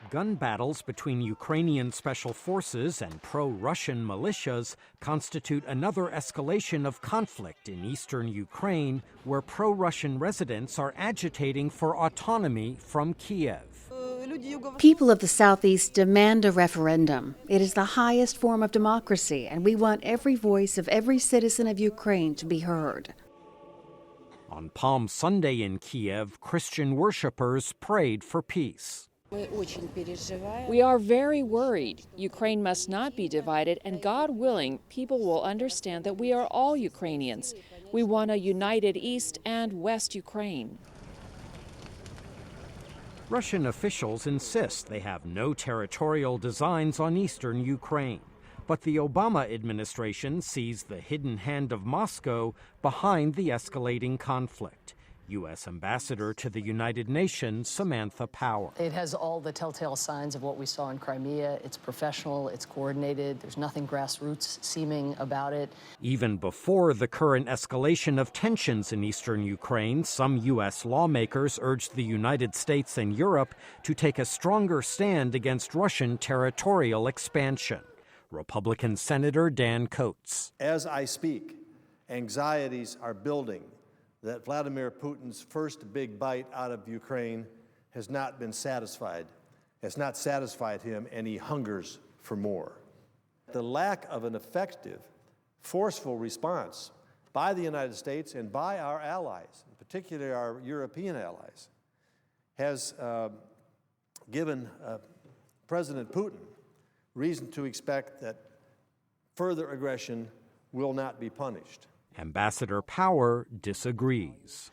Gun battles between Ukrainian special forces and pro-Russian militias constitute another escalation of conflict in eastern Ukraine, where pro-Russian residents are agitating for autonomy from Kiev. People of the Southeast demand a referendum. It is the highest form of democracy, and we want every voice of every citizen of Ukraine to be heard. On Palm Sunday in Kiev, Christian worshippers prayed for peace. We are very worried. Ukraine must not be divided, and God willing, people will understand that we are all Ukrainians. We want a united East and West Ukraine. Russian officials insist they have no territorial designs on eastern Ukraine. But the Obama administration sees the hidden hand of Moscow behind the escalating conflict. U.S. Ambassador to the United Nations, Samantha Power. It has all the telltale signs of what we saw in Crimea. It's professional, it's coordinated, there's nothing grassroots seeming about it. Even before the current escalation of tensions in eastern Ukraine, some U.S. lawmakers urged the United States and Europe to take a stronger stand against Russian territorial expansion. Republican Senator Dan Coates. As I speak, anxieties are building that Vladimir Putin's first big bite out of Ukraine has not been satisfied, has not satisfied him, and he hungers for more. The lack of an effective, forceful response by the United States and by our allies, particularly our European allies, has given President Putin reason to expect that further aggression will not be punished. Ambassador Power disagrees.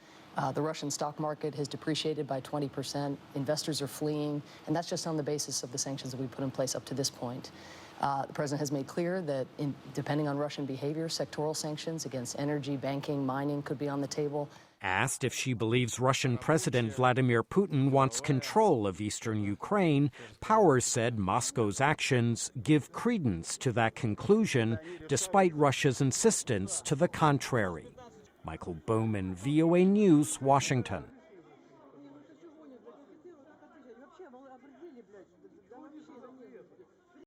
The Russian stock market has depreciated by 20%. Investors are fleeing, and that's just on the basis of the sanctions that we put in place up to this point. The president has made clear that depending on Russian behavior, sectoral sanctions against energy, banking, mining could be on the table. Asked if she believes Russian President Vladimir Putin wants control of eastern Ukraine, Powers said Moscow's actions give credence to that conclusion, despite Russia's insistence to the contrary. Michael Bowman, VOA News, Washington.